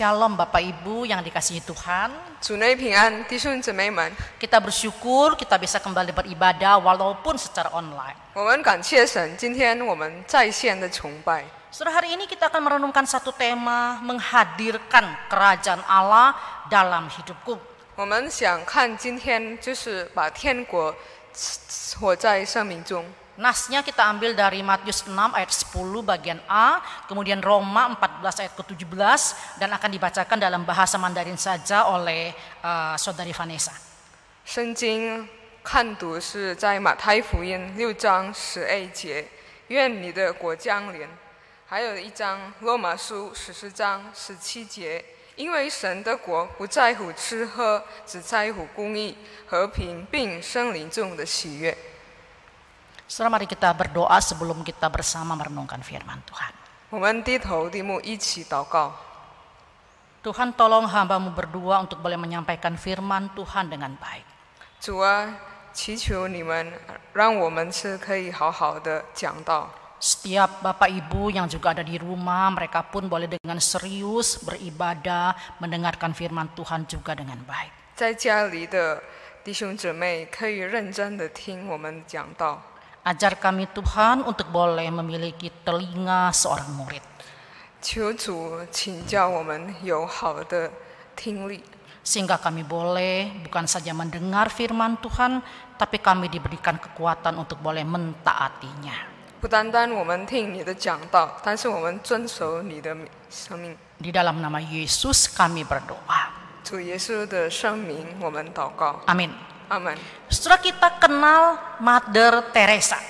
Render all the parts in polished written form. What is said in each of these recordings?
Shalom Bapak Ibu yang dikasihi Tuhan. 主内平安，弟兄姊妹们， Kita bersyukur kita bisa kembali beribadah walaupun secara online. 我们感谢神，今天我们在线的崇拜。 Saudara, hari ini kita akan merenungkan satu tema, menghadirkan kerajaan Allah dalam hidupku. 我们想看今天就是把天国活在生命中。 Nasnya kita ambil dari Matius 6 ayat 10 bagian A, kemudian Roma 14 ayat ke-17 dan akan dibacakan dalam bahasa Mandarin saja oleh Saudari Vanessa. 圣经看读是在马太福音6章12节，愿你的国降临。还有一章罗马书14章17节，因为神的国不在乎吃喝，只在乎公义、和平，并圣灵中的喜悦。 Saudara, mari kita berdoa sebelum kita bersama merenungkan firman Tuhan. 我们低头闭目一起祷告。 Tuhan, tolong hamba-Mu berdua untuk boleh menyampaikan firman Tuhan dengan baik. 主啊，祈求你们让我们是可以好好的讲道。 Setiap Bapak Ibu yang juga ada di rumah, mereka pun boleh dengan serius beribadah, mendengarkan firman Tuhan juga dengan baik. 在家里的弟兄姊妹可以认真的听我们讲道。 Ajar kami Tuhan untuk boleh memiliki telinga seorang murid. 求主请教我们有好的听力， Sehingga kami boleh bukan saja mendengar firman Tuhan, tapi kami diberikan kekuatan untuk boleh mentaatinya. 不单单我们听你的讲道，但是我们遵守你的生命。 Di dalam nama Yesus kami berdoa. 主耶稣的圣名，我们祷告。 Amin. 阿门。 Setelah kita kenal Mother Teresa,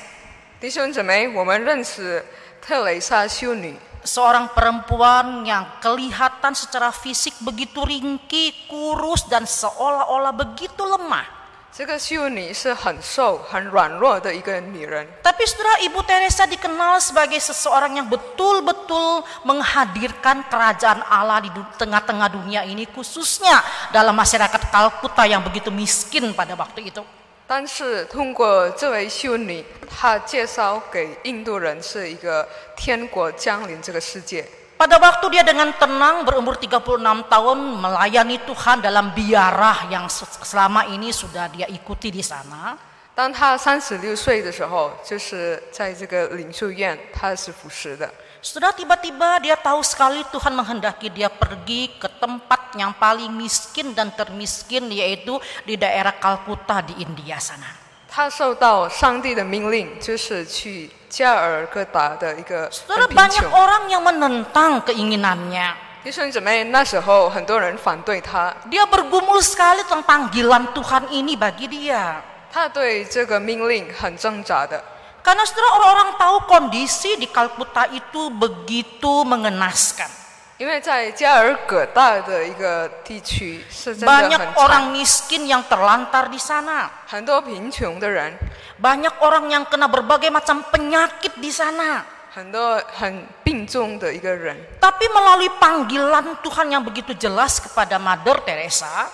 弟兄姊妹，我们认识特蕾莎修女。 seorang perempuan yang kelihatan secara fisik begitu ringkih, kurus, dan seolah-olah begitu lemah. 这个修女是很瘦、很软弱的一个女人。 Tapi saudara, Ibu Teresa dikenal sebagai seseorang yang betul-betul menghadirkan kerajaan Allah di tengah-tengah dunia ini, khususnya dalam masyarakat Kalkuta yang begitu miskin pada waktu itu. 但是通过这位修女，她介绍给印度人是一个天国降临这个世界。 Pada waktu dia dengan tenang berumur 36 tahun melayani Tuhan dalam biarah yang selama ini sudah dia ikuti di sana. 当她36岁的时候，就是在这个领袖院，她是服侍的。 Sudah tiba-tiba dia tahu sekali Tuhan menghendaki dia pergi ke tempat yang paling miskin dan termiskin, yaitu di daerah Kalkuta di India sana. 她受到上帝的命令，就是去加尔各答的一个 Saudara, 很贫 banyak 穷。 orang yang menentang keinginannya. 弟兄姊妹，那时候很多人反对她， Dia bergumul sekali tentang panggilan Tuhan ini bagi dia. 她对这个命令很挣扎的。 Karena saudara, orang-orang tahu kondisi di Kalkuta itu begitu mengenaskan. 因为在加尔各答的一个地区是真的 Banyak 很 orang 惨， miskin yang terlantar di sana. 很多贫穷的人， Banyak orang yang kena berbagai macam penyakit di sana. 很多很病重的一个人。 Tapi melalui panggilan Tuhan yang begitu jelas kepada Mother Teresa,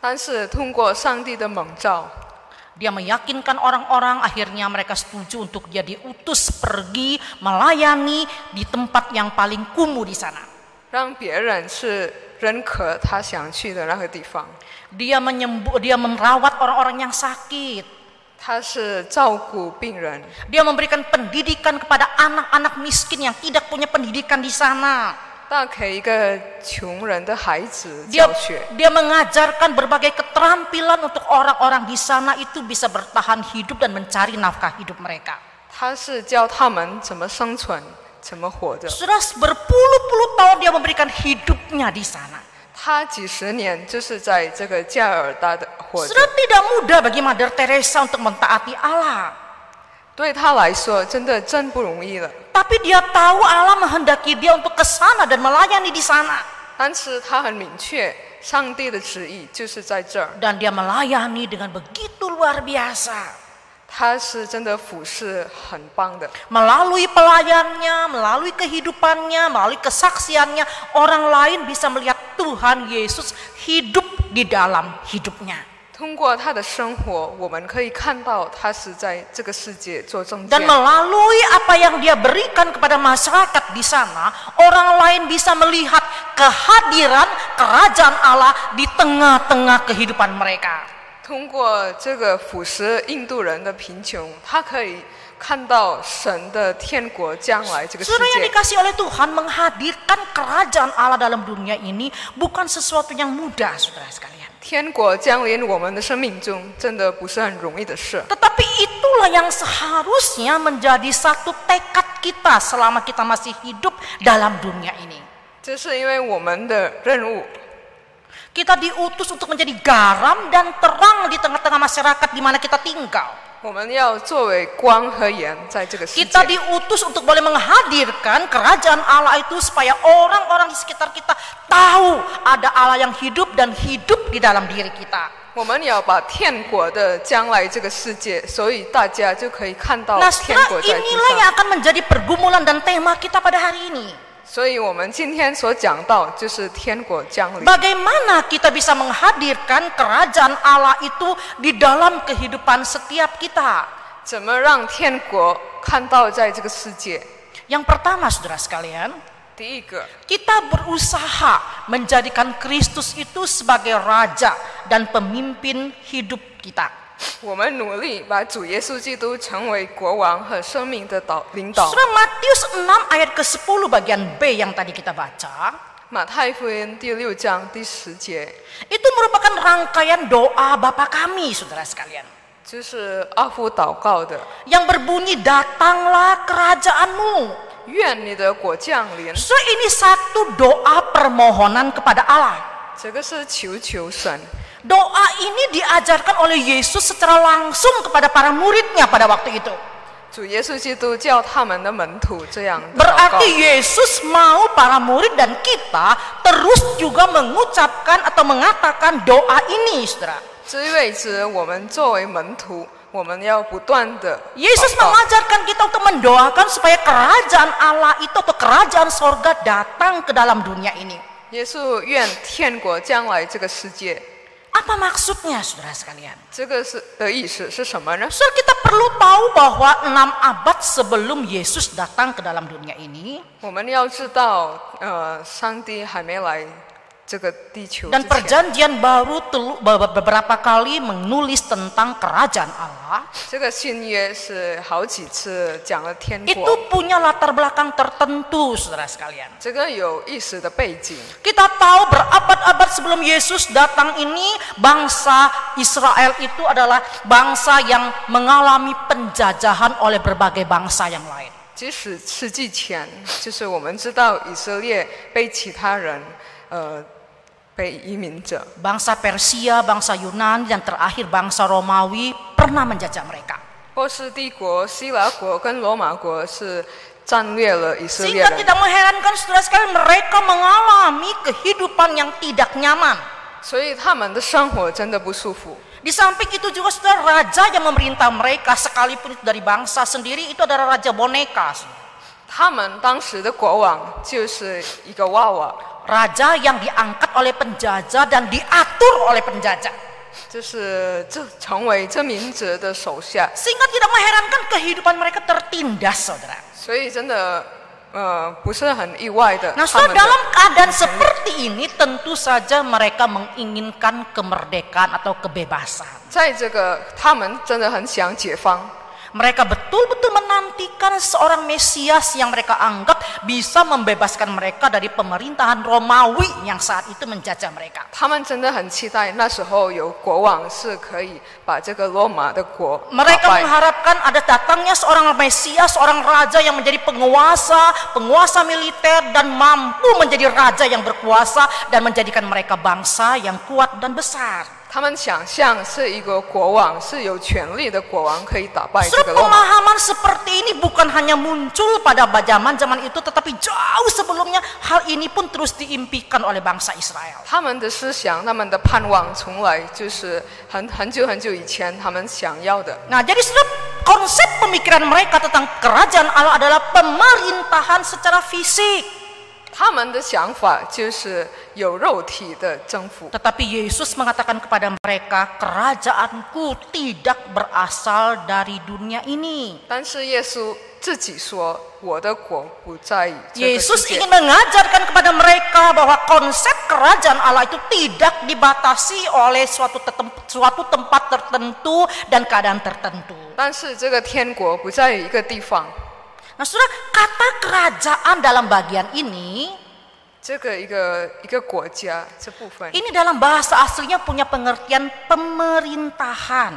但是通过上帝的蒙召， dia meyakinkan orang-orang, akhirnya mereka setuju untuk dia diutus pergi melayani di tempat yang paling kumuh di sana. 让别人是认可他想去的那个地方。 Dia merawat orang-orang yang sakit. 他是照顾病人， Dia memberikan pendidikan kepada anak-anak miskin yang tidak punya pendidikan di sana. 他给一个穷人的孩子教学。 Dia mengajarkan berbagai keterampilan untuk orang-orang di sana itu bisa bertahan hidup dan mencari nafkah hidup mereka. 他是教他们怎么生存，怎么活着。 Sudah berpuluh-puluh tahun dia memberikan hidupnya di sana. 他几十年就是在这个加尔达的活着。 Sudah tidak mudah bagi Mother Teresa untuk mentaati Allah. 对他来说，真的真不容易了。 Tapi dia tahu Allah menghendaki dia untuk ke sana dan melayani di sana. 但是他很明确，上帝的旨意就是在这儿。 Dan dia melayani dengan begitu luar biasa. 他是真的服侍很棒的。 Melalui pelayannya, melalui kehidupannya, melalui kesaksiannya, orang lain bisa melihat Tuhan Yesus hidup di dalam hidupnya. 通过他的生活，我们可以看到他是在这个世界做证 Dan 件。 melalui apa yang dia berikan kepada masyarakat di sana, orang lain bisa melihat kehadiran kerajaan Allah di tengah-tengah kehidupan mereka. 通过这个腐蚀印度人的贫穷，他可以看到神的天国将来这个世 Saudara yang 界。 dikasih oleh Tuhan, menghadirkan kerajaan Allah dalam dunia ini bukan sesuatu yang mudah, saudara sekalian. 天国降临我们的生命中，真的不是很容易的事。 Tetapi itulah yang seharusnya menjadi satu tekad kita selama kita masih hidup dalam dunia ini. 这是因为我们的任务， Kita diutus untuk menjadi garam dan terang di tengah-tengah masyarakat di mana kita tinggal. 我们要作为光和盐在这个世界。 Kita diutus untuk boleh menghadirkan kerajaan Allah itu supaya orang-orang di sekitar kita tahu ada Allah yang hidup dan hidup di dalam diri kita. 我们要把天国的将来这个世界，所以大家就可以看到 Nah, 天 saudara, 国在地 inilah 上。 yang akan menjadi pergumulan dan tema kita pada hari ini. 所以我们今天所讲到就是天国降临。 Bagaimana kita bisa menghadirkan kerajaan Allah itu di dalam kehidupan setiap kita? 怎么让天国看到在这个世界？ Yang pertama, saudara sekalian, 第一个， kita berusaha menjadikan Kristus itu sebagai raja dan pemimpin hidup kita. 我们努力把主耶稣基督成为国王和生命的领导。 Saudara, Matius 6 ayat ke-10 bagian B yang tadi kita baca, 马太福音第6章第10节， itu merupakan rangkaian doa Bapa kami, saudara sekalian. 就是阿父祷告的， Yang berbunyi, datanglah kerajaanmu. 愿你的国降临。 So, ini satu doa permohonan kepada Allah. 这个是求神。 Doa ini diajarkan oleh Yesus secara langsung kepada para muridnya pada waktu itu. 主耶稣基督叫他们的门徒这样祷告。 Berarti Yesus mau para murid dan kita terus juga mengucapkan atau mengatakan doa ini, saudara. 这意味着我们作为门徒，我们要不断的 Yesus mengajarkan kita untuk mendoakan supaya kerajaan Allah itu atau kerajaan sorga datang ke dalam dunia ini. 耶稣愿天国将来这个世界。 Apa maksudnya, saudara sekalian? 这个是的意思是什么呢？ Saudara, kita perlu tahu bahwa 6 abad sebelum Yesus datang ke dalam dunia ini, 我们要知道，上帝还没来这个地球之 dan 前， perjanjian baru beberapa kali menulis tentang kerajaan Allah, 这个新约是好几次讲了天 itu 国， punya latar belakang tertentu, saudara sekalian. 这个有意识的背景。 Kita tahu berabad-abad sebelum Yesus datang ini, bangsa Israel itu adalah bangsa yang mengalami penjajahan oleh berbagai bangsa yang lain. 即使世纪前，就是我们知道以色列被其他人，被移民者， Bangsa Persia, bangsa Yunani, dan terakhir bangsa Romawi pernah menjajah mereka. 波斯帝国、希腊国跟罗马国是战略了以色列 Sehingga 人， tidak mengherankan, saudara sekalian, mereka mengalami kehidupan yang tidak nyaman. 所以他们的生活真的不舒服。 Di samping itu juga, saudara, raja yang memerintah mereka sekalipun itu dari bangsa sendiri itu adalah raja boneka. 他们当时的国王就是一个娃娃， Raja yang diangkat oleh penjajah dan diatur oleh penjajah. 就是成为这民族的手下， Sehingga tidak mengherankan kehidupan mereka tertindas, saudara. 所以真的不是很意外的。 Nah, 他们 saudara, dalam keadaan seperti ini tentu saja mereka menginginkan kemerdekaan atau kebebasan. 在这个他们真的很想解放。 Mereka betul-betul menantikan seorang Mesias yang mereka anggap bisa membebaskan mereka dari pemerintahan Romawi yang saat itu menjajah mereka. 他们真的很期待那时候有国王是可以把这个罗马的国打 Mereka 败。 mengharapkan ada datangnya seorang Mesias, seorang raja yang menjadi penguasa militer dan mampu menjadi raja yang berkuasa dan menjadikan mereka bangsa yang kuat dan besar. 他们想象是一个国王，是有权力的国王可以打败这 Saudara, 个罗马。 pemahaman seperti ini bukan hanya muncul pada zaman itu, tetapi jauh sebelumnya hal ini pun terus diimpikan oleh bangsa Israel. 他们的思想，他们的盼望，从来就是很久以前他们想要的。 Nah, jadi saudara, konsep pemikiran mereka tentang kerajaan Allah adalah pemerintahan secara fisik. 他们的想法就是有肉体的征服。 Tetapi Yesus mengatakan kepada mereka, kerajaanku tidak berasal dari dunia ini. 但是耶稣自己说，我的国不在于这个世 Yesus 界。 ingin mengajarkan kepada mereka bahwa konsep kerajaan Allah itu tidak dibatasi oleh suatu tempat tertentu dan keadaan tertentu. 但是这个天国不在于一个地方， Nah, saudara, kata kerajaan dalam bagian ini, 这个一个国家这部分， ini dalam bahasa aslinya punya pengertian pemerintahan.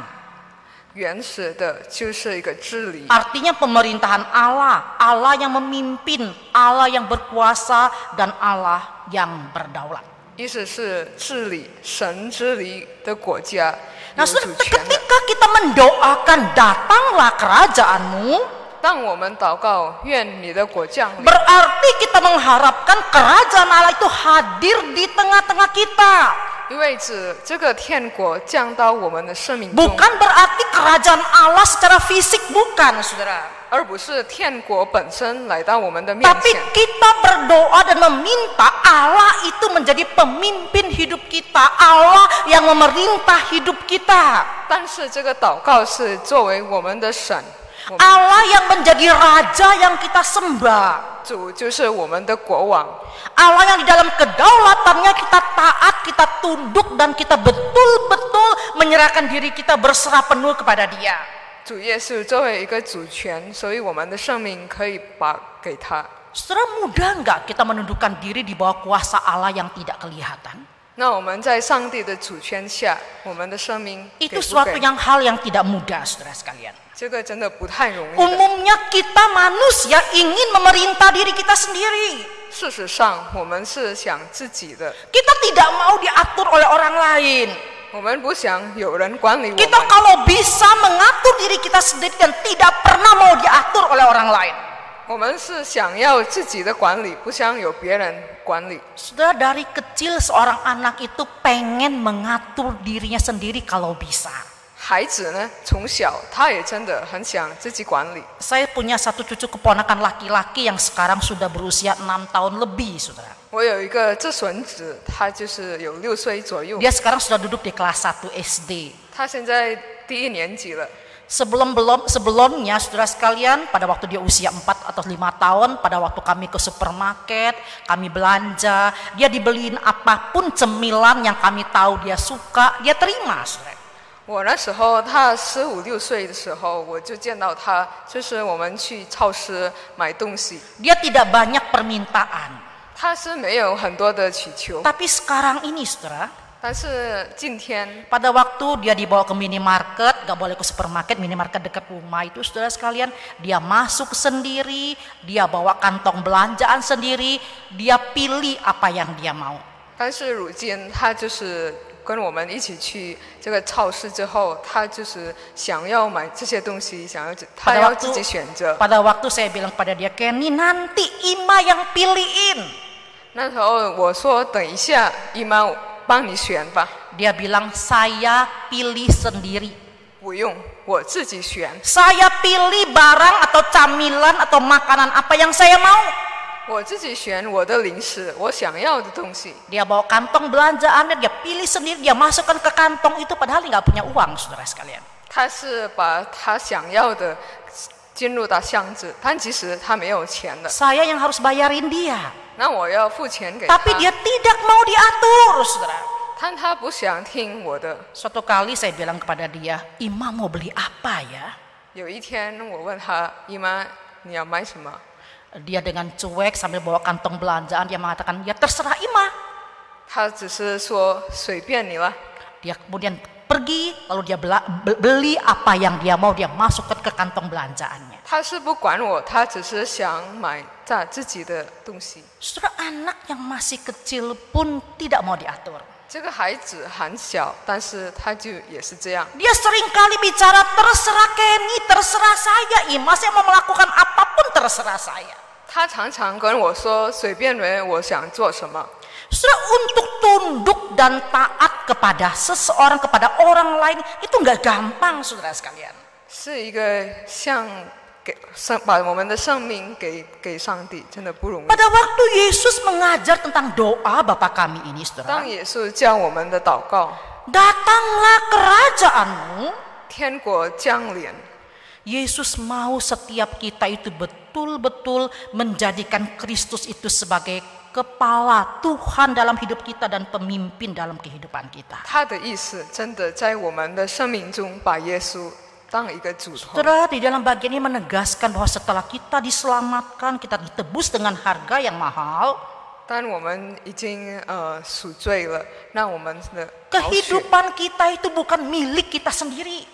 原始的就是一个治理， Artinya pemerintahan Allah, Allah yang memimpin, Allah yang berkuasa, dan Allah yang berdaulat. 意思是治理神治理的国家， Nah, 有主 saudara, 权的。 ketika kita mendoakan datanglah kerajaanmu, 当我们祷告，愿你的国降临， berarti kita mengharapkan kerajaan Allah itu hadir di tengah-tengah kita. 意味着这个天国降到我们的生命中， Bukan berarti kerajaan Allah secara fisik, bukan, saudara. 而不是天国本身来到我们的面 Tapi 前。 kita berdoa dan meminta Allah itu menjadi pemimpin hidup kita, Allah yang memerintah hidup kita, 但是这个祷告是作为我们的神，我们 Allah yang menjadi raja yang kita sembah, 主就是我们的国王， Allah yang di dalam kedaulatannya kita taat, kita tunduk, dan kita betul-betul menyerahkan diri kita berserah penuh kepada Dia. 主耶稣作为一个主权，所以我们的生命可以把给他。 Saudara, mudah nggak kita menundukkan diri di bawah kuasa Allah yang tidak kelihatan? 那我们在上帝的主权下，我们的生命给 Itu 不 suatu 给？ yang hal yang tidak mudah, saudara sekalian. 这个真的不太容易的。 Umumnya kita manusia ingin memerintah diri kita sendiri. 事实上，我们是想自己的， Kita tidak mau diatur oleh orang lain. 我们不想有人管理我 Kita 们。 kalau bisa mengatur diri kita sendiri dan tidak pernah mau diatur oleh orang lain. 我们是想要自己的管理，不想有别人管理。 Saudara, dari kecil seorang anak itu pengen mengatur dirinya sendiri kalau bisa. 孩子呢，从小他也真的很想自己管理。 Saya punya satu cucu keponakan laki-laki yang sekarang sudah berusia 6 tahun lebih, saudara. 我有一个侄孙子，他就是有6岁左右， Dia sekarang sudah duduk di kelas 1 SD. 他现在第1年级了。 Sebelumnya, saudara sekalian, pada waktu dia usia 4 atau 5 tahun, pada waktu kami ke supermarket, kami belanja, dia dibeliin apapun cemilan yang kami tahu dia suka, dia terima, saudara. 我那时候他15、16岁的时候，我就见到他，就是我们去超市买东西， Dia tidak banyak permintaan. 他是没有很多的祈求， Tapi sekarang ini, saudara, 但是今天 pada waktu dia dibawa ke minimarket, gak boleh ke supermarket, minimarket dekat rumah itu, saudara sekalian, dia masuk sendiri, dia bawa kantong belanjaan sendiri, dia pilih apa yang dia mau. 但是如今他就是跟我们一起去这个超市之后，他就是想要买这些东西，他要自己选择。 Pada waktu saya bilang pada dia, Kenny, nanti Ima yang pilihin. 那时候我说等一下，姨妈帮你选吧。 Dia bilang, saya pilih sendiri. 不用，我自己选。 Saya pilih barang atau camilan atau makanan apa yang saya mau. 我自己选我的零食，我想要的东西。 Dia bawa kantong belanjaannya, dia pilih sendiri, dia masukkan ke kantong itu padahal dia nggak punya uang, saudara sekalian. 他是把他想要的进入到箱子，但其实他没有钱的。 Saya yang harus bayarin dia. 那我要付钱给 Tapi 他， dia tidak mau diatur, saudara. 但他不想听我的。 Suatu kali saya bilang kepada dia, Ima mau beli apa ya? 有一天我问他，姨妈你要买什么？ Dia dengan cuek sambil bawa kantong belanjaan, dia mengatakan, ya terserah Ima. 他只是说随便你了。 Dia kemudian pergi, lalu dia beli apa yang dia mau, dia masukkan ke kantong belanjaannya. 他是不管我，他只是想买自己的东西。 Saudara, anak yang masih kecil pun tidak mau diatur. 这个孩子很小，但是他就也是这样。 Dia sering kali bicara, terserah Kenny, terserah saya, Ima, saya mau melakukan apapun terserah saya. 他常常跟我说随便我想做什么。 Saudara, untuk tunduk dan taat kepada seseorang, kepada orang lain, itu nggak gampang, saudara sekalian. 是一个像把我们的生命给上帝，真的不容易。 Pada waktu Yesus mengajar tentang doa Bapa kami ini, saudara, 当耶稣教我们的祷告， datanglah kerajaanmu. 天国降临， Yesus mau setiap kita itu betul-betul menjadikan Kristus itu sebagai kepala Tuhan dalam hidup kita dan pemimpin dalam kehidupan kita. 他的意思真的在我们的生命中把耶稣当一个主头。 Saudara, di dalam bagian ini menegaskan bahwa setelah kita diselamatkan, kita ditebus dengan harga yang mahal, 当我们已经赎罪了，那我们的宝血， kehidupan kita itu bukan milik kita sendiri.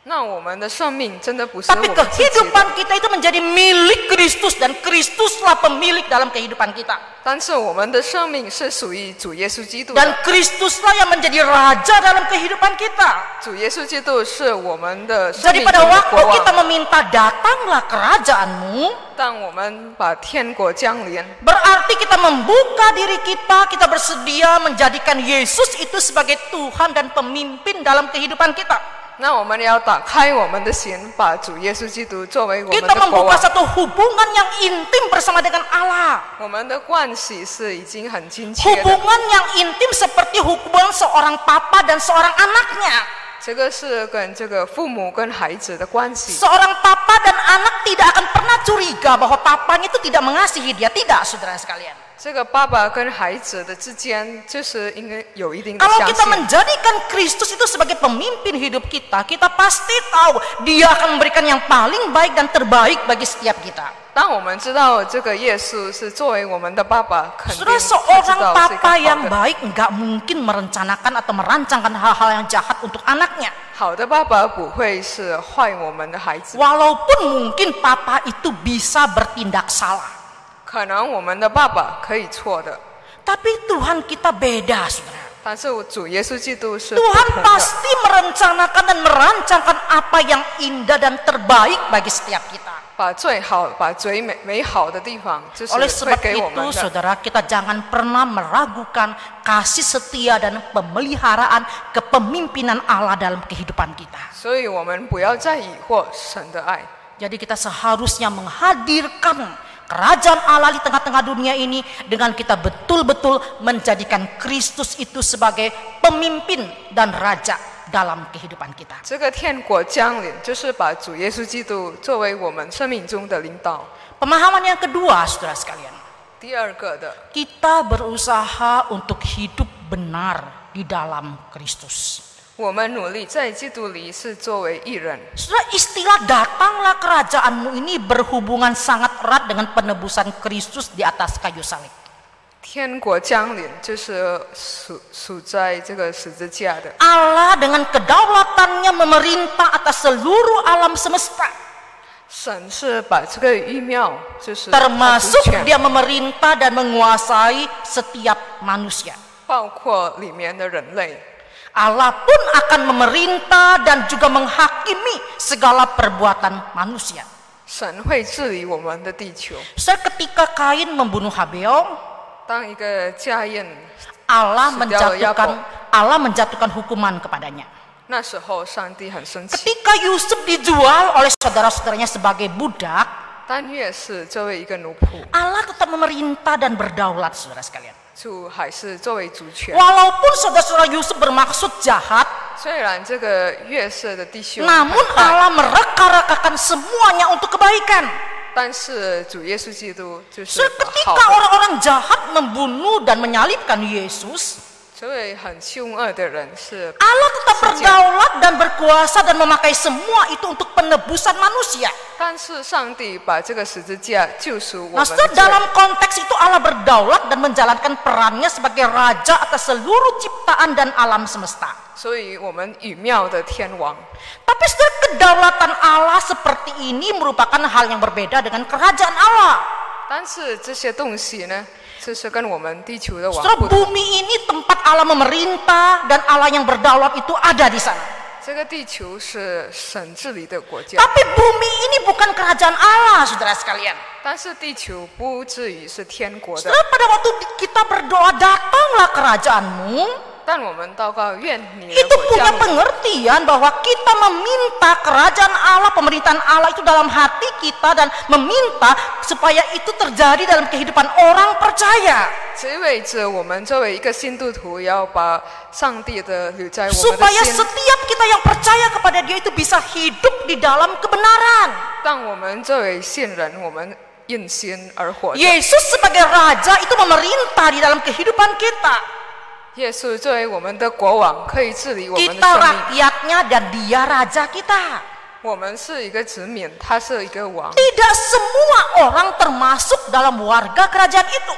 那我们的生命真的不是我 Tapi 们自己的， kehidupan kita itu menjadi milik Kristus dan Kristuslah pemilik dalam kehidupan kita. 但是我们的生命是属于主耶稣基督 Dan 的， Kristuslah yang menjadi raja dalam kehidupan kita. 主耶稣基督是我们的生 Jadi 命中 pada 的 waktu 国 kita 王。 meminta datanglah kerajaanmu, 当我们把天国降临， berarti kita membuka diri kita bersedia menjadikan Yesus itu sebagai Tuhan dan pemimpin dalam kehidupan kita. 那我们要打开我们的心，把主耶稣基督作为我们 Kita 的国 membuka 王。 satu hubungan yang intim bersama dengan Allah. 我们的关系是已经很亲切的， Hubungan yang intim seperti hubungan seorang papa dan seorang anaknya. 这个是跟这个父母跟孩子的关系。 Seorang papa dan anak tidak akan pernah curiga bahwa papanya itu tidak mengasihi dia. Tidak, saudara sekalian. 这个爸爸跟孩子的之间，就是应该有一定的 Kalau 相 kita 信。 menjadikan Kristus itu sebagai pemimpin hidup kita, kita pasti tahu Dia akan memberikan yang paling baik dan terbaik bagi setiap kita. 当我们知道这个耶稣是作为我们的爸爸，肯定 Saudara, 知 seorang 道是一个 papa 好 yang 的 baik nggak mungkin merencanakan atau merancangkan hal-hal yang jahat untuk anaknya. 好的爸爸不会是坏我们的孩子。 Walaupun mungkin papa itu bisa bertindak salah, 可能我们的爸爸可以错的， tapi Tuhan kita beda, saudara. 但是主耶稣基督是不 Tuhan 同的。 pasti merencanakan dan merancangkan apa yang indah dan terbaik bagi setiap kita. 把最好、把最美好的地方，就是 Oleh 会 sebab 给我 itu, 们的。 saudara, kita jangan pernah meragukan kasih setia dan pemeliharaan kepemimpinan Allah dalam kehidupan kita. 所以我们不要再疑惑神的爱。 Jadi kita seharusnya menghadirkan kerajaan Allah di tengah-tengah dunia ini dengan kita betul-betul menjadikan Kristus itu sebagai pemimpin dan raja dalam kehidupan kita. 这个天国降临，就是把主耶稣基督作为我们生命中的领导。 Pemahaman yang kedua, saudara sekalian, 第二个的， kita berusaha untuk hidup benar di dalam Kristus. 我们努力在基督里是作为义人。 Saudara, istilah datanglah kerajaanmu ini berhubungan sangat erat dengan penebusan Kristus di atas kayu salib. 天国降临就是属在这个十字架的。 Allah dengan kedaulatannya memerintah atas seluruh alam semesta. 神是把这个预妙，就是他主 Termasuk 权， dia memerintah dan menguasai setiap manusia. 包括里面的人类。 Allah pun akan memerintah dan juga menghakimi segala perbuatan manusia. 神会治理我们的地球。 Ketika Kain membunuh Habel, 当一个家人 Allah Saudara menjatuhkan hukuman kepadanya. 那时候，上帝很生气。 Ketika Yusuf dijual oleh saudara-saudaranya sebagai budak, 但越是作为一个奴仆， Allah tetap memerintah dan berdaulat, saudara sekalian. 主还是作为主权。 Walaupun saudara-saudara Yusuf bermaksud jahat, 虽然这个约瑟的弟兄很 namun 坏， Allah mereka-rekakan semuanya untuk kebaikan. 但是主耶稣基督就是把好 Ketika 的， orang-orang jahat membunuh dan menyalibkan Yesus, 这位很凶恶的人是 Allah tetap 世界， berdaulat dan berkuasa dan memakai semua itu untuk penebusan manusia. 但是上帝把这个十字架救赎我 Nah, 们的 saudara, 罪。 dalam konteks itu Allah berdaulat dan menjalankan perannya sebagai raja atas seluruh ciptaan dan alam semesta. 所以我们与妙的天王， Tapi saudara, kedaulatan Allah seperti ini merupakan hal yang berbeda dengan kerajaan Allah. 但是这些东西呢，就是跟我们地球的王 Saudara, 不同。 bumi ini tempat Allah memerintah dan Allah yang berdaulat itu ada di sana. 这个地球是神治理的国家， Tapi bumi ini bukan kerajaan Allah, saudara sekalian. 但是地球不至于是天国的。 Saudara, pada waktu kita berdoa, datanglah kerajaanmu, 但我们祷告，愿你的 Itu 国 punya 降临。 pengertian bahwa kita meminta kerajaan Allah, pemerintahan Allah itu dalam hati kita dan meminta supaya itu terjadi dalam kehidupan orang percaya. 这意味着我们作为一个信徒徒，要把上帝的留在我们的 Supaya 心， setiap kita yang percaya kepada Dia itu bisa hidup di dalam kebenaran. 让我们作为信人，我们因心而活着。 Yesus sebagai Raja itu memerintah di dalam kehidupan kita. 耶稣作为我们的国王，可以治理我们的 Kita 生命。 rakyatnya dan Dia Raja kita. 我们是一个子民，他是一个王， Tidak semua orang termasuk dalam warga kerajaan itu.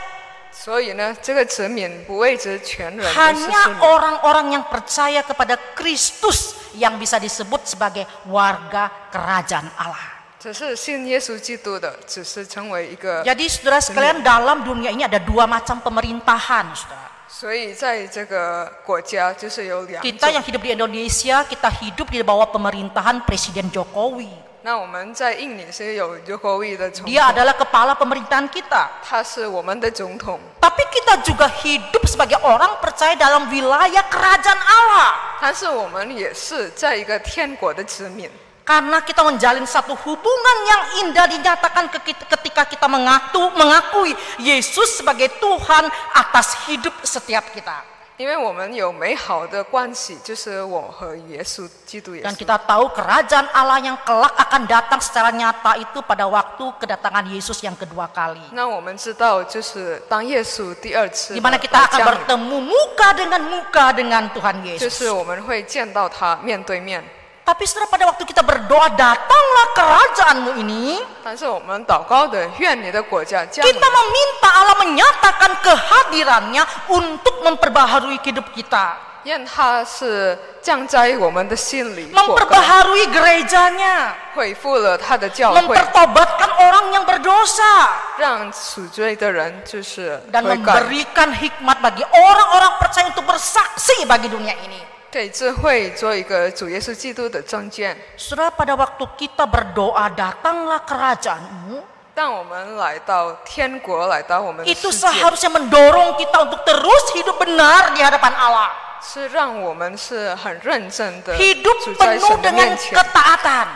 所以呢，这个子民不为之全人都是 Hanya 市民。 orang-orang yang percaya kepada Kristus yang bisa disebut sebagai warga kerajaan Allah. 只是信耶稣基督的，只是成为一个。 Jadi saudara sekalian, dalam dunia ini ada dua macam pemerintahan, saudara. 所以在这个国家就是有两 Kita 种。 yang hidup di Indonesia, kita hidup di bawah pemerintahan Presiden Jokowi. 那我们在印尼是有Jokowi的总 Dia 统， adalah kepala pemerintahan kita. 他是我们的总统。 Tapi kita juga hidup sebagai orang percaya dalam wilayah kerajaan Allah. 但是我们也是在一个天国的子民， Karena kita menjalin satu hubungan yang indah dinyatakan ketika kita mengakui Yesus sebagai Tuhan atas hidup setiap kita. 因为我们有美好的关系，就是我和耶稣基督耶 Dan 稣。 kita tahu kerajaan Allah yang kelak akan datang secara nyata itu pada waktu kedatangan Yesus yang kedua kali. 那我们知道，就是当耶稣第二次 Di mana 的 kita akan 降临， bertemu muka dengan Tuhan 就 Yesus. 是我们会见到他面对面。 Tapi setelah pada waktu kita berdoa, datanglah kerajaanmu ini, 但是我们祷告的，愿你的国家降临 kita。meminta Allah menyatakan kehadirannya untuk memperbaharui hidup kita. 愿他是降在我们的心里，活根 Memperbaharui gerejanya, 恢复了他的教会， mempertobatkan orang yang berdosa, 让赎罪的人就是 dan 悔改， memberikan hikmat bagi orang-orang percaya untuk bersaksi bagi dunia ini. 给智慧做一个主耶稣基督的证件。 Saudara, pada waktu kita berdoa, datanglah kerajaanmu, 当我们来到天国，来到我们的 itu 世界， seharusnya mendorong kita untuk terus hidup benar di hadapan Allah. 是让我们是很认真的 Hidup 主在 penuh 神的 dengan 面前， ketaatan,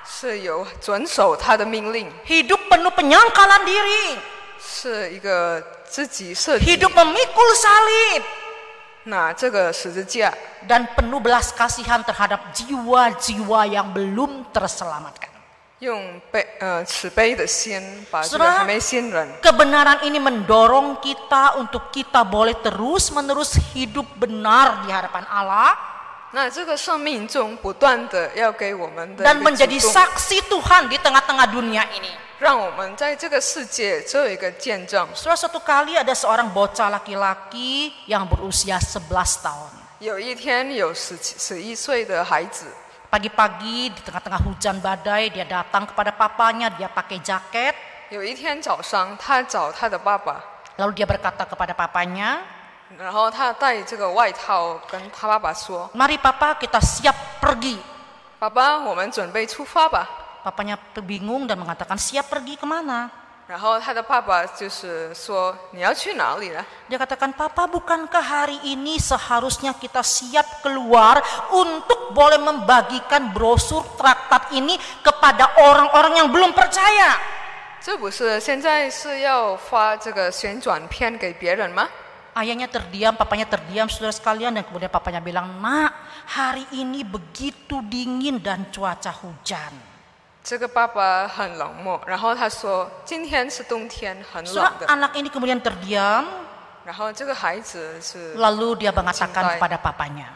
是有遵守他的命令， hidup penuh penyangkalan diri, 是一个自己设计 hidup memikul salib, 拿这个十字架， dan penuh belas kasihan terhadap jiwa-jiwa yang belum terselamatkan. 用慈悲的心把这个 Saudara, 还没信人。 kebenaran ini mendorong kita untuk kita boleh terus-menerus hidup benar di hadapan Allah 那这个生命中不断的要给我们的 dan 一个 menjadi 主动， saksi Tuhan di tengah-tengah dunia ini. 让我们在这个世界做一个见证。 Saudara, suatu kali ada seorang bocah laki-laki yang berusia 11 tahun. 有一天，有11岁的孩子， Pagi-pagi di tengah-tengah hujan badai dia datang kepada papanya, dia pakai jaket. 有一天早上，他找他的爸爸， Lalu dia berkata kepada papanya, 然后他带这个外套跟他爸爸说 "Mari papa, kita siap pergi." ：“爸爸，我们准备出发吧。 Papanya bingung dan mengatakan, "Siap pergi kemana?" ”然后他的爸爸就是说：“你要去哪里呢？ Dia katakan, "Papa, bukankah hari ini seharusnya kita siap keluar untuk boleh membagikan brosur traktat ini kepada orang-orang yang belum percaya?" 这不是现在是要发这个宣传片给别人吗？” Ayahnya terdiam, papanya terdiam, saudara sekalian, dan kemudian papanya bilang, "Nak, hari ini begitu dingin dan cuaca hujan." 这个爸爸很冷漠，然后他说：“今天是冬天，很冷 Saudara, 的。 anak ini kemudian terdiam, ”然后这个孩子是， lalu dia mengatakan Cintai. kepada papanya,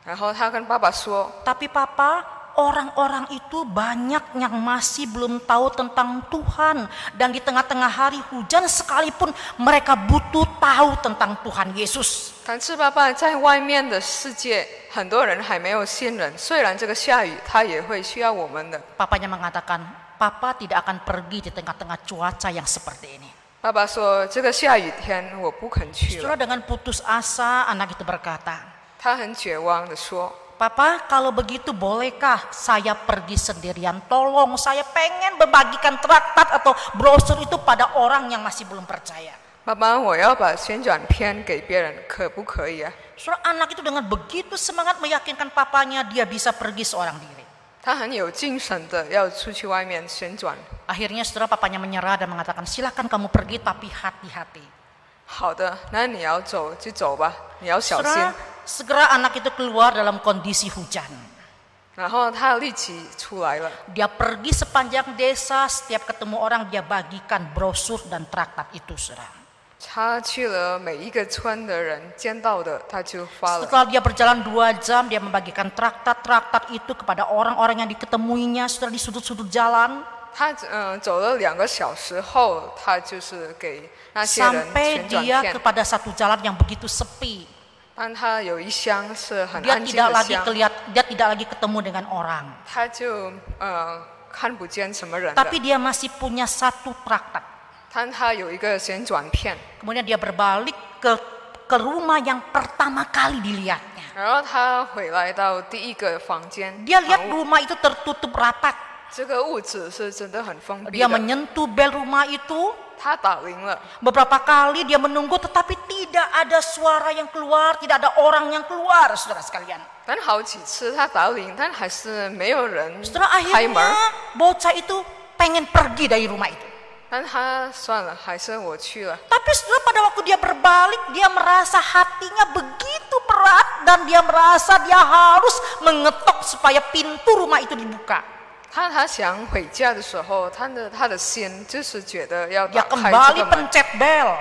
然后他跟爸爸说 "Tapi papa, orang-orang itu banyak yang masih belum tahu tentang Tuhan, dan di tengah-tengah hari hujan sekalipun mereka butuh tahu tentang Tuhan Yesus." 但是爸爸在外面的世界，很多人还没有信人。虽然这个下雨，他也会需要我们的。 Papanya mengatakan, "Papa tidak akan pergi di tengah-tengah cuaca yang seperti ini." 爸爸说：“这个下雨天我不肯去 Saudara, 了。 dengan putus asa, anak itu berkata, ”他很绝望的说 "Papa, kalau begitu bolehkah saya pergi sendirian? Tolong, saya pengen membagikan traktat atau brosur itu pada orang yang masih belum percaya." 爸爸，我要把旋转片给别人，可不可以啊？ Saudara, anak itu dengan begitu semangat meyakinkan papanya dia bisa pergi seorang diri. 他很有精神的要出去外面旋转。 Akhirnya saudara papanya menyerah dan mengatakan silakan kamu pergi tapi hati-hati. 好的，那你要走就走吧，你要小心。 Saudara, segera anak itu keluar dalam kondisi hujan. 然后他立即出来了， Dia pergi sepanjang desa, setiap ketemu orang dia bagikan brosur dan traktat itu, saudara. 他去了每一个村的人，见到的他就发了。 Setelah dia berjalan 2 jam, dia membagikan traktat-traktat itu kepada orang-orang yang diketemuinya, saudara, di sudut-sudut jalan. 他走了2个小时后，他就是给那些人 Sampai 旋转 dia 片。 kepada satu jalan yang begitu sepi. 但他有一箱是很 Dia 安静 tidak 的 lagi 箱， dia tidak lagi ketemu dengan orang. 他就看不见什么人的。 Tapi dia masih punya satu traktat. 但他有一个旋转片， Kemudian dia berbalik ke rumah yang pertama kali dilihatnya. 然后他回来到第一个房间， Dia lihat rumah itu tertutup rapat. 这个屋子是真的很封闭 Dia 的。 menyentuh bel rumah itu. 他打铃了， Beberapa kali dia menunggu tetapi tidak ada suara yang keluar, tidak ada orang yang keluar, saudara sekalian. 但好几次他打铃，但还是没有人 Saudara, 开门。 akhirnya bocah itu pengen pergi dari rumah itu. 但他算了，还是我去了。 Tapi saudara, pada waktu dia berbalik, dia merasa hatinya begitu berat dan dia merasa dia harus mengetok supaya pintu rumah itu dibuka. 他想回家的时候，他的心就是觉得要 Dia 打开这 kembali 个门， pencet bel.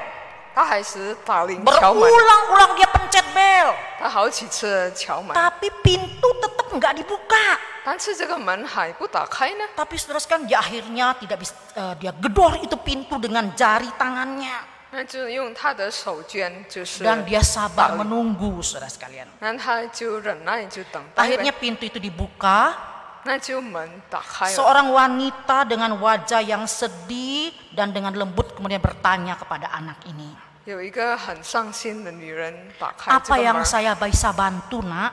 他还是打铃敲门， Berulang-ulang dia pencet bel. 他好几次敲门， Tapi pintu tetap nggak dibuka. 但是这个门还不打开呢。 Tapi saudara sekalian, dia akhirnya tidak bisa, dia gedor itu pintu dengan jari tangannya. 那就用他的手绢，就是 Dan dia sabar menunggu, saudara sekalian. 那他就忍耐，就等待呗。 Akhirnya pintu itu dibuka. 那就门打开了。 Seorang wanita dengan wajah yang sedih dan dengan lembut kemudian bertanya kepada anak ini. 有一个很伤心的女人打开这 Apa 个 yang 门， saya bisa bantu, nak?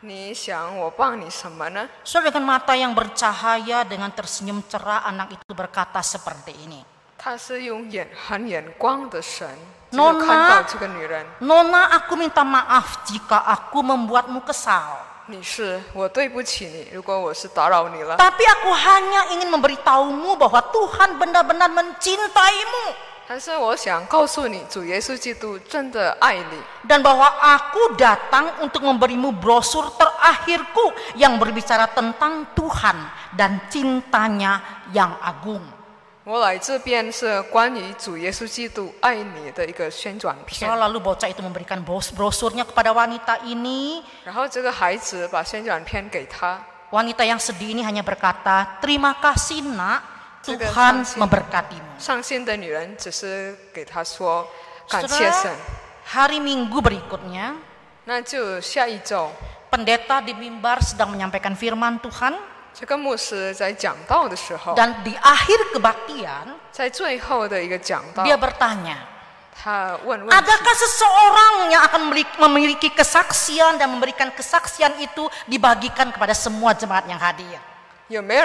你想我帮你什么呢？ Saudara, dengan mata yang bercahaya, dengan tersenyum cerah, anak itu berkata seperti ini. 他是用很眼光的神，这 Nona 个看到这个女人， Nona, aku minta maaf jika aku membuatmu kesal. 女士，我对不起你，如果我是打扰你了， Tapi aku hanya ingin memberitahumu bahwa Tuhan benar-benar mencintaimu. 但是我想告诉你，主耶稣基督真的爱你， Dan bahwa aku datang untuk memberimu brosur terakhirku yang berbicara tentang Tuhan dan cintanya yang agung. 我来这边是关于主耶稣基督爱你的一个宣传片。 Lalu bocah itu memberikan brosurnya kepada wanita ini. 然后这个孩子把宣传片给他， Wanita yang sedih ini hanya berkata, terima kasih, nak, Juga Tuhan sanksi. memberkatimu. 伤心的女人只是给他说感谢 Saudara, 神。 hari Minggu berikutnya, 那就下一周， pendeta di mimbar sedang menyampaikan firman Tuhan. 这个牧师在讲道的时候， Dan di akhir kebaktian, 在最后的一个讲道， dia bertanya, 他问问题 adakah seseorang yang akan memiliki kesaksian dan memberikan kesaksian itu dibagikan kepada semua jemaat yang hadir? 有没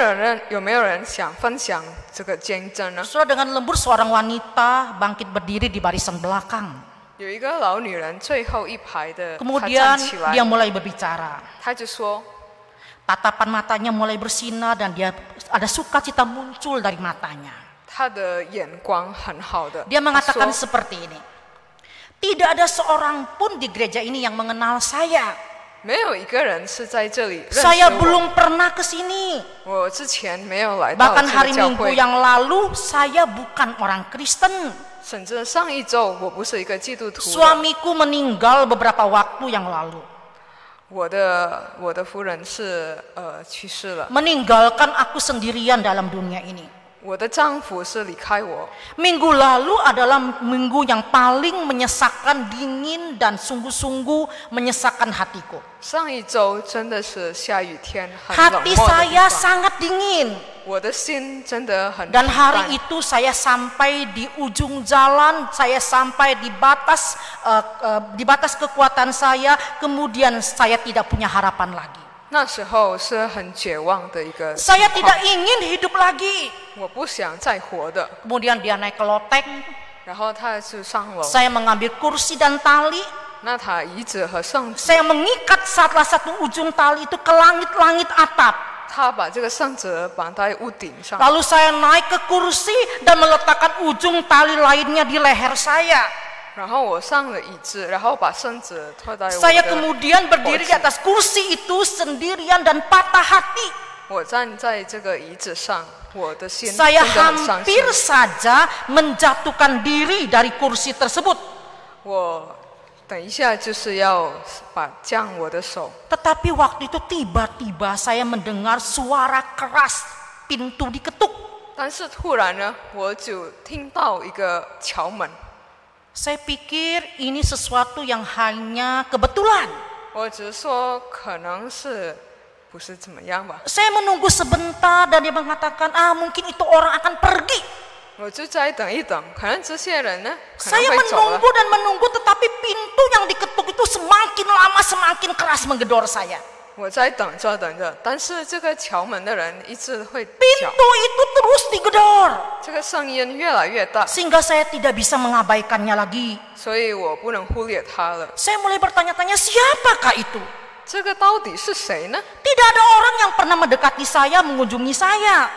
有人想分享这个见证呢？ Saudara, dengan lembut seorang wanita bangkit berdiri di barisan belakang. 有一个老女人最后一排的，她 Kemudian 站起来 dia，mulai berbicara. 她就说 Tatapan matanya mulai bersinar dan dia ada sukacita muncul dari matanya. 她的眼光很好的。 Dia 她 mengatakan 说 seperti ini. Tidak ada seorang pun di gereja ini yang mengenal saya. 没有一个人是在这里认识 Saya 我， belum pernah ke sini. 我之前没有来到 Bahkan 这 hari 个教 Minggu 会， yang lalu saya bukan orang Kristen. 甚至上一周我不是一个基督徒的， Suamiku meninggal beberapa waktu yang lalu. 我的夫人是去世了， Meninggalkan aku sendirian dalam dunia ini. 我的丈夫是离开我。 Minggu lalu adalah minggu yang paling menyesakkan, dingin dan sungguh-sungguh menyesakkan hatiku. 上一周真的是下雨天，很冷 Hati 漠的 saya 地方， sangat dingin. 我的心真的很 Dan 平 hari 淡。 itu saya sampai di ujung jalan, saya sampai di batas kekuatan saya, kemudian saya tidak punya harapan lagi. 那时候是很绝望的一个情 Saya 况 tidak ingin hidup lagi. 我不想再活的。 Kemudian dia naik ke loteng, 然后他就上楼， Saya mengambil kursi dan tali. 那他椅子和圣子， Saya mengikat salah satu ujung tali itu ke langit-langit atap. 他把这个圣子绑在屋顶上， Lalu saya naik ke kursi dan meletakkan ujung tali lainnya di leher saya. 然后我上了椅子，然后把圣子托在我 Saya 的， kemudian berdiri di atas kursi itu sendirian dan patah hati. 我站在这个椅子上，我的心真 Saya 的很伤心。 hampir saja menjatuhkan diri dari kursi tersebut. 我等一下就是要将我的手， Tetapi waktu itu tiba-tiba saya mendengar suara keras pintu diketuk. 但是突然呢，我就听到一个敲门， Saya pikir ini sesuatu yang hanya kebetulan. 我只是说可能是不是怎么样吧， Saya menunggu sebentar dan dia mengatakan, mungkin itu orang akan pergi. 我就再等一等，可能这些人呢可能 Saya 会走了。 menunggu dan menunggu, tetapi pintu yang diketuk itu semakin lama semakin keras menggedor saya. 我在等着等着，但是这个敲门的人一直会叫， Pintu itu terus digedor. 这个声音越来越大， Sehingga saya tidak bisa mengabaikannya lagi. 所以我不能忽略他了。 Saya mulai bertanya-tanya, siapakah itu? 这个到底是谁呢？ Tidak ada orang yang pernah mendekati saya, mengunjungi saya.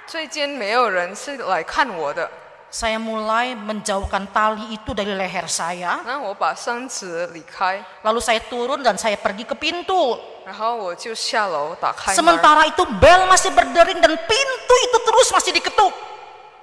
最近没有人是来看我的， Saya mulai menjauhkan tali itu dari leher saya. 那我把绳子离开， Lalu saya turun dan saya pergi ke pintu. 然后我就下楼打开门。 Sementara itu bel masih berdering dan pintu itu terus masih diketuk.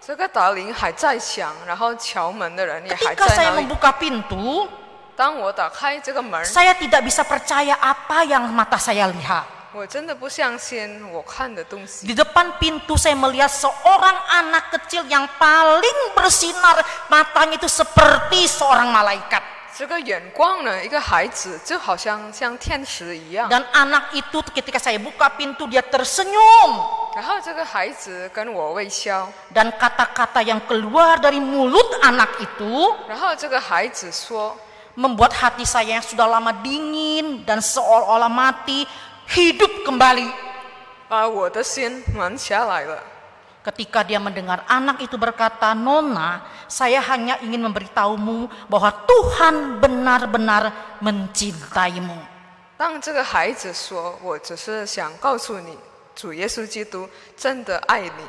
这个打铃还在响，然后敲门的人也还 Ketika 在 saya 那里。 membuka pintu, 当我打开这个门， saya tidak bisa percaya apa yang mata saya lihat. 我真的不相信我看的东西。 Di depan pintu saya melihat seorang anak kecil yang paling bersinar, matanya itu seperti seorang malaikat. 这个眼光呢，一个孩子就好像天使一样。 Dan anak itu ketika saya buka pintu dia tersenyum. 然后这个孩子跟我微笑， Dan kata-kata yang keluar dari mulut anak itu 然后这个孩子说， membuat hati saya yang sudah lama dingin dan seolah-olah mati hidup kembali. 把我的心暖下来了。 Ketika dia mendengar anak itu berkata, "Nona, saya hanya ingin memberitahumu bahwa Tuhan benar-benar mencintaimu." 当这个孩子说，我只是想告诉你，主耶稣基督真的爱你。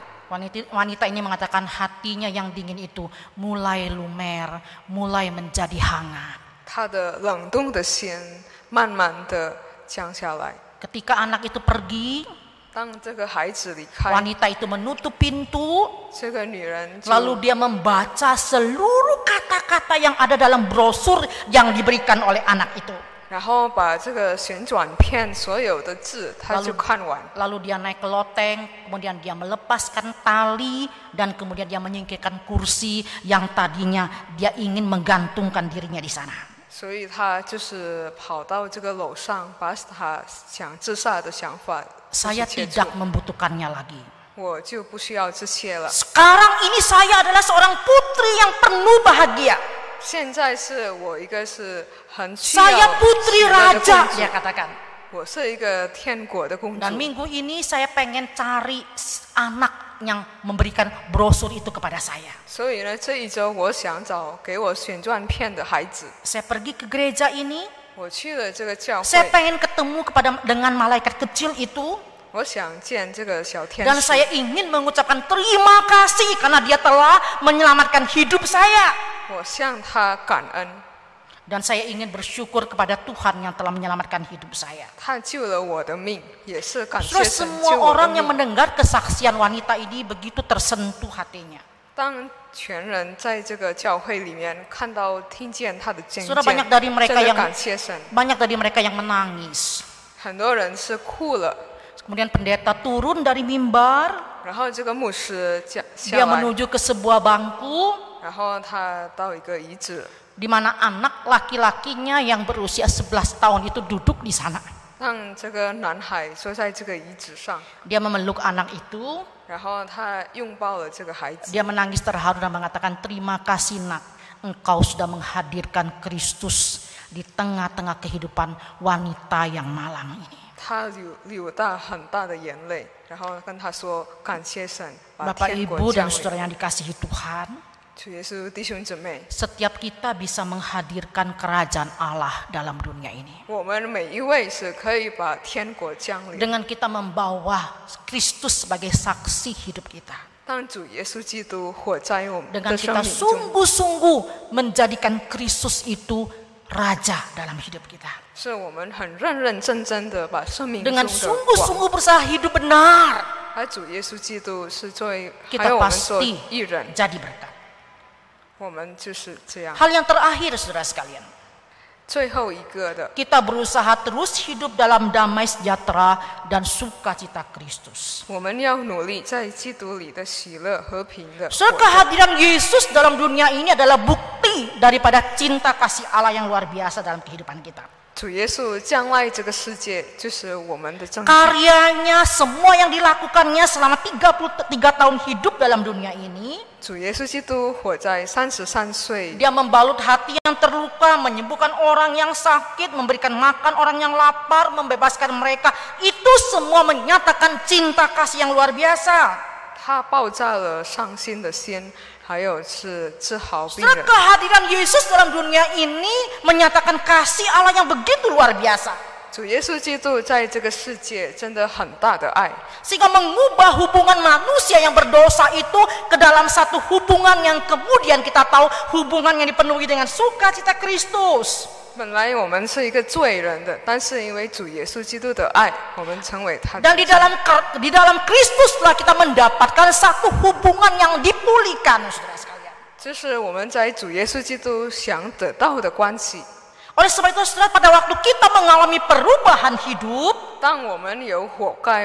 Wanita ini mengatakan hatinya yang dingin itu mulai lumer, mulai menjadi hangat. 他的冷冻的心慢慢的降下来。 Ketika anak itu pergi, 当这个孩子离开， wanita itu menutup pintu, 这个女人就 lalu dia membaca seluruh kata-kata yang ada dalam brosur yang diberikan oleh anak itu. 然后把这个旋转片所有的字，他就看完。 Lalu dia naik ke loteng, kemudian dia melepaskan tali, dan kemudian dia menyingkirkan kursi yang tadinya dia ingin menggantungkan dirinya di sana. 所以他就是跑到这个楼上，把他想自杀的想法 Saya 切除 tidak membutuhkannya lagi. 我就不需要这些了。 Sekarang ini saya adalah seorang putri yang penuh bahagia. 现在是我一个是很需要 Saya putri 喜乐的 raja, 公主 dia katakan. 我是一个天国的公主。 Dan minggu ini saya pengen cari anak yang memberikan brosur itu kepada saya. 所以呢，这一周我想找给我旋转片的孩子。 Saya pergi ke gereja ini, 我去了这个教 saya 会， pengen ketemu dengan malaikat kecil itu. 我想见这个小天 Dan 使， saya ingin mengucapkan terima kasih karena dia telah menyelamatkan hidup saya. 我向他感恩， Dan saya ingin bersyukur kepada Tuhan yang telah menyelamatkan hidup saya. 他救了我的命，也是感 Saudara, 谢神 semua 救我的 orang yang 命。 mendengar kesaksian wanita ini begitu tersentuh hatinya. 当全人在这个教会里面看到、听见他的见 Saudara, 证， banyak dari mereka 真的 yang 感谢神。 banyak dari mereka yang menangis. 很多人是哭了， Kemudian pendeta turun dari mimbar, 然后这个牧师下 dia 来， menuju ke sebuah bangku 然后他到一个遗址， di mana anak laki-lakinya yang berusia 11 tahun itu duduk di sana. 让这个男孩坐在这个遗址上， Dia memeluk anak itu, 然后他拥抱了这个孩子， dia menangis terharu dan mengatakan, "Terima kasih nak, engkau sudah menghadirkan Kristus di tengah-tengah kehidupan wanita yang malang ini." 他流大很大的眼泪，然后跟他说感谢神，把 Bapak 天国 Ibu 降 dan saudara 临。 yang dikasihi Tuhan, 主耶稣弟兄姊妹， setiap kita bisa menghadirkan kerajaan Allah dalam dunia ini. 我们每一位是可以把天国降临。 Dengan kita membawa Kristus sebagai saksi hidup kita. 当主耶稣基督活在我们 Dengan 的生 kita 命中， sungguh-sungguh menjadikan Kristus itu raja dalam hidup kita. 是我们很认认真真的把生命中 Dengan 的 sungguh-sungguh berusaha hidup benar, 而主耶稣基督是作为，还 kita 有我们做 pasti 义人， jadi berkat. 我们就是这样。 Hal yang terakhir, saudara sekalian, 最后一个的， kita berusaha terus hidup dalam damai sejahtera dan sukacita Kristus. 我们要努力在基督里的喜乐、和平的活 Saudara, 着。 kehadiran Yesus dalam dunia ini adalah bukti daripada cinta kasih Allah yang luar biasa dalam kehidupan kita. 主耶稣降来这个世界，就是我们的证据。 Karyanya, semua yang dilakukannya selama 33 tahun hidup dalam dunia ini, 主耶稣基督活在33岁， dia membalut hati yang terluka, menyembuhkan orang yang sakit, memberikan makan orang yang lapar, membebaskan mereka. Itu semua menyatakan cinta kasih yang luar biasa. 他爆炸了伤心的心，还有是治好病 Setelah 人。 kehadiran Yesus dalam dunia ini menyatakan kasih Allah yang begitu luar biasa. 主耶稣基督在这个世界真的很大的爱， Sehingga mengubah hubungan manusia yang berdosa itu ke dalam satu hubungan yang kemudian kita tahu hubungan yang dipenuhi dengan sukacita Kristus. 本来我们是一个罪人的，但是因为主耶稣基督的爱，我们成为他的 Dan di dalam Kristuslah kita mendapatkan satu hubungan yang dipulihkan, saudara sekalian. 这是我们在主耶稣基督想得到的关系。 Oleh sebab itu, saudara, pada waktu kita mengalami perubahan hidup, 当我们有悔改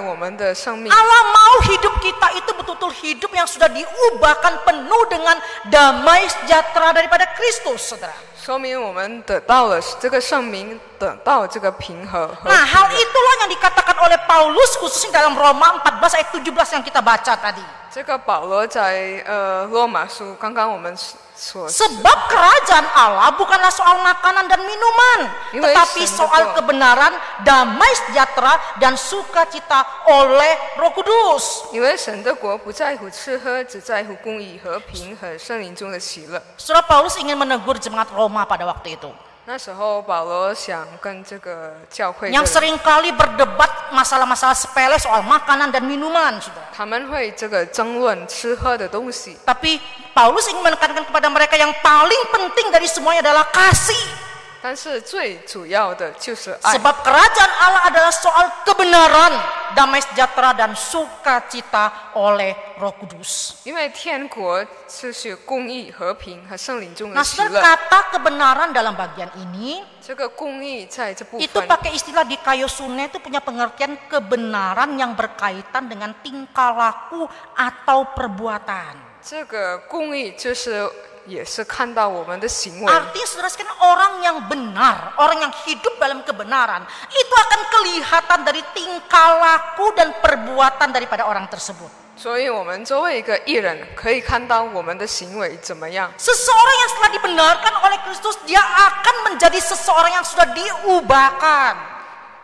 我们的生命， Allah mau hidup kita itu betul-betul hidup yang sudah diubahkan penuh dengan damai sejahtera daripada Kristus, saudara. 说明我们得到了这个圣名，得到这个平和。 Nah, hal itulah yang dikatakan oleh Paulus khususnya dalam Roma 14 ayat 17 yang kita baca tadi. 这个保罗在罗马书，刚刚我们所 Sebab kerajaan Allah bukanlah soal makanan dan minuman, Ini tetapi Yesus soal betul. kebenaran, damai sejahtera, dan sukacita oleh Roh Kudus. 因为神的国不在乎吃喝，只在乎公义、和平和圣灵中的喜乐。 Saudara, Paulus ingin menegur jemaat Roma pada waktu itu, 那时候保罗想跟这个教会的 yang 人， seringkali berdebat masalah-masalah sepele soal makanan dan minuman, saudara. 他们会这个争论吃喝的东西， Tapi Paulus ingin menekankan kepada mereka yang paling penting dari semuanya adalah kasih. 但是最主要的就是爱。 Sebab kerajaan Allah adalah soal kebenaran, damai sejahtera, dan sukacita oleh Roh Kudus. 因为天国就是公义、和平和圣灵中的 Nah, 喜 saudara, 乐。 kata kebenaran dalam bagian ini 这个公义在这部 itu 分， pakai istilah di Kaiosune itu punya pengertian kebenaran yang berkaitan dengan tingkah laku atau perbuatan. 这个公义就是也是看到我们的行为。 Artinya saudara sekalian, orang yang benar, orang yang hidup dalam kebenaran itu akan kelihatan dari tingkah laku dan perbuatan daripada orang tersebut. 所以我们作为一个义人，可以看到我们的行为怎么样。 Seseorang yang setelah dibenarkan oleh Kristus, dia akan menjadi seseorang yang sudah diubahkan.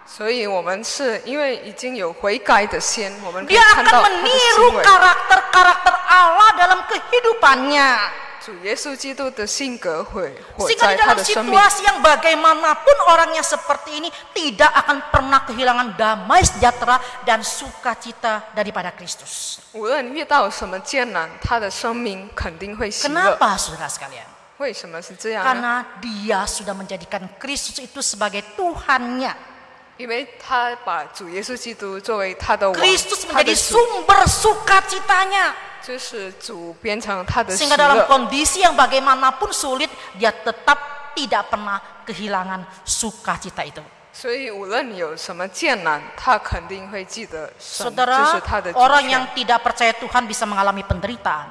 所以我们是因为已经有悔改的心，我们可以 Dia 看到 akan 他的 meniru 行为。 karakter-karakter Allah dalam kehidupannya. 主耶稣基督的性格会活 Sehingga 在 di 他 dalam 的生命， situasi yang bagaimanapun orangnya seperti ini tidak akan pernah kehilangan damai sejahtera dan sukacita daripada Kristus. 无论遇到什么艰难，他的生命肯定会喜乐。 Kenapa saudara sekalian? 为什么是这样呢？ Karena dia sudah menjadikan Kristus itu sebagai Tuhannya. 因为他把主耶稣基督作为他的王， Kristus 他的 menjadi 主， sumber sukacitanya. 就是主变成他的喜 Sehingga dalam 乐。 kondisi yang bagaimanapun sulit, dia tetap tidak pernah kehilangan sukacita itu. 所以无论有什么艰难，他肯定会记得神就 Saudara, 是他的主 orang 权。 yang tidak percaya Tuhan bisa mengalami penderitaan.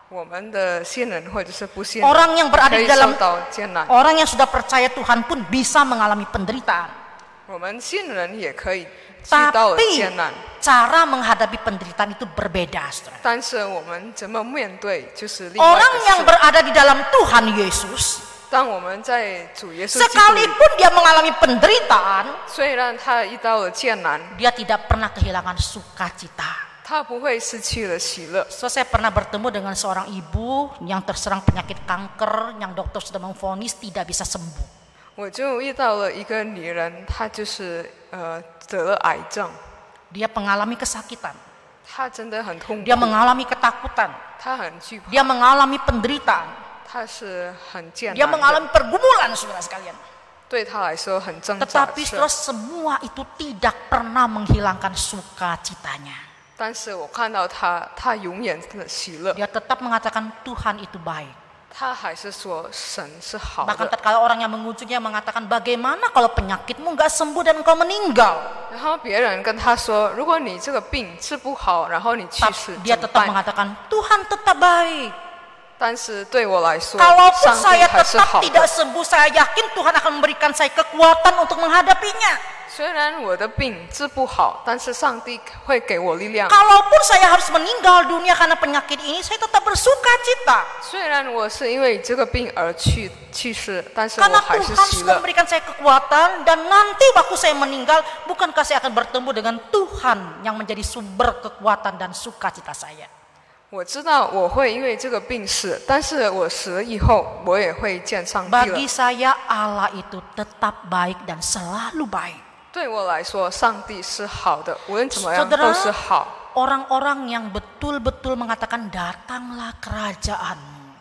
我们的信人或者是不信人， Orang yang berada 可 di 以受 dalam 到艰难。 orang yang sudah percaya Tuhan pun bisa mengalami penderitaan. 我们信人也可以知道了 Tapi 艰难， cara menghadapi penderitaan itu berbeda, saudara. 但是我们怎么面对就是另外 Orang 的 yang 事。 berada di dalam Tuhan Yesus, 当我们在主耶稣基督里， sekalipun dia mengalami penderitaan, 虽然他遇到了艰难， dia tidak pernah kehilangan sukacita. 他不会失去了喜乐。 So, saya pernah bertemu dengan seorang ibu yang terserang penyakit kanker yang dokter sudah memvonis tidak bisa sembuh. 我就遇到了一个女人，她就是得了癌症， Dia mengalami kesakitan, 她真的很痛苦， dia mengalami ketakutan, 她很惧怕， dia mengalami penderitaan, 她是很艰 dia 难的， mengalami pergumulan, saudara sekalian. 对她来说很挣扎 Tetapi 是。 saudara, semua itu tidak pernah menghilangkan sukacitanya. 但是我看到她永远的喜乐， Dia tetap mengatakan Tuhan itu baik. 她还是说神是好 Bahkan 的。 tatkala orang yang mengujinya mengatakan bagaimana kalau penyakitmu nggak sembuh dan engkau meninggal. 然后别人跟她说，如果你这个病治不好，然后你去世 Dia 怎么 tetap 办？ mengatakan Tuhan tetap baik. 但是对我来说， Kalaupun 上帝 saya 还是 tetap 好 tidak 的。 sembuh, saya yakin Tuhan akan memberikan saya kekuatan untuk menghadapinya. 虽然我的病治不好，但是上帝会给我力量。 Kalaupun saya harus meninggal dunia karena penyakit ini, saya tetap bersuka cita. 虽然我是因为这个病而去世，但是我 Karena 还是 Tuhan 喜 sudah 乐， memberikan saya kekuatan dan nanti waktu saya meninggal, bukankah saya akan bertemu dengan Tuhan yang menjadi sumber kekuatan dan sukacita saya. 我知道我会因为这个病死，但是我死了以后，我也会见上帝 Bagi 了。 saya Allah itu tetap baik dan selalu baik. 对我来说，上帝是好的，无论怎么样 Saudara, 都是好。 orang-orang yang betul-betul mengatakan datanglah kerajaanmu.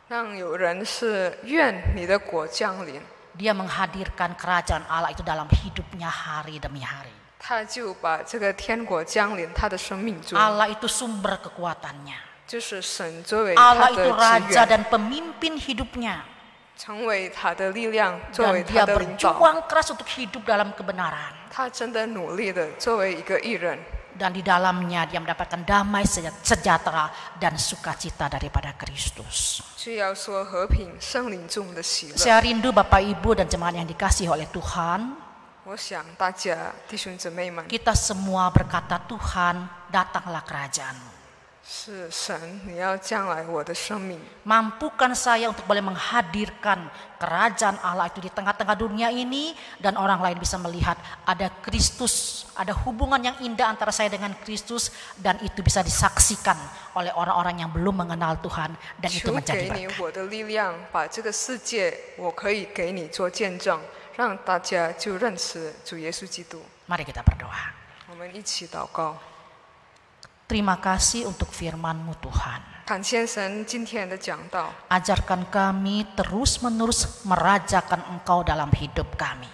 让有人是愿你的国降临， Dia menghadirkan kerajaan Allah itu dalam hidupnya hari demi hari. 他就把这个天国降临他的生命中， Allah itu sumber kekuatannya. 就是神作为 Allah 他 itu 的 raja 资源， dan pemimpin hidupnya. 成为他的力量，作 Dan 为 dia 他的领导。 berjuang keras untuk hidup dalam kebenaran. 他真的努力的作为一个艺人， Dan di dalamnya dia mendapatkan damai sejahtera dan sukacita daripada Kristus. 需要说和平圣灵中的喜乐。 Saya rindu Bapak Ibu dan jemaat yang dikasihi oleh Tuhan. 我想大家弟兄姊妹们， Kita semua berkata Tuhan datanglah kerajaan-Mu. 是神，你要降来我的生命， Mampukan saya untuk boleh menghadirkan kerajaan Allah itu di tengah-tengah dunia ini. Dan orang lain bisa melihat ada Kristus, ada hubungan yang indah antara saya dengan Kristus. Dan itu bisa disaksikan oleh orang-orang yang belum mengenal Tuhan. Dan itu 求 menjadi 给你 berkat. 我的力量，把这个世界我可以给你做见证，让大家就认识主耶稣基督。 Mari kita berdoa. 我们一起祷告， Terima kasih untuk firman-Mu Tuhan. 感谢神今天的讲道， Ajarkan kami terus-menerus merajakan Engkau dalam hidup kami.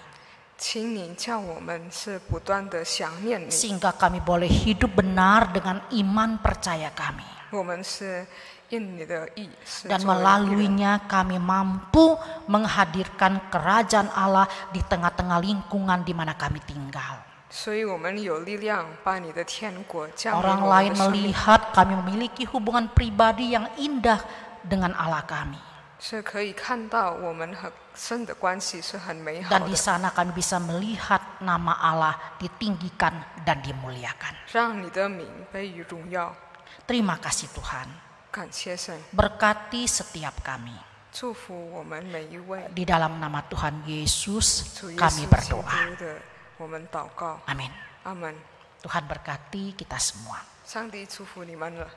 请你叫我们是不断的想念你， Sehingga kami boleh hidup benar dengan iman percaya kami. 我们是因你的意，是 Dan 作为义人 melaluinya kami mampu menghadirkan kerajaan Allah di tengah-tengah lingkungan di mana kami tinggal. 所以我们有力量把你的天国降临 Orang 我们 lain 的生命， melihat kami memiliki hubungan pribadi yang indah dengan Allah kami. 是可以看到我们和神的关系是很美好 Dan di 的， sana kami bisa melihat nama Allah ditinggikan dan dimuliakan. 让你的名被予荣耀。 Terima kasih Tuhan. 感谢神， Berkati setiap kami. 祝福我们每一位。 Di dalam nama Tuhan Yesus 主耶 kami 稣基 berdoa. 督的，我们祷告， Amin. 阿门。 Tuhan berkati kita semua. 上帝祝福你们了。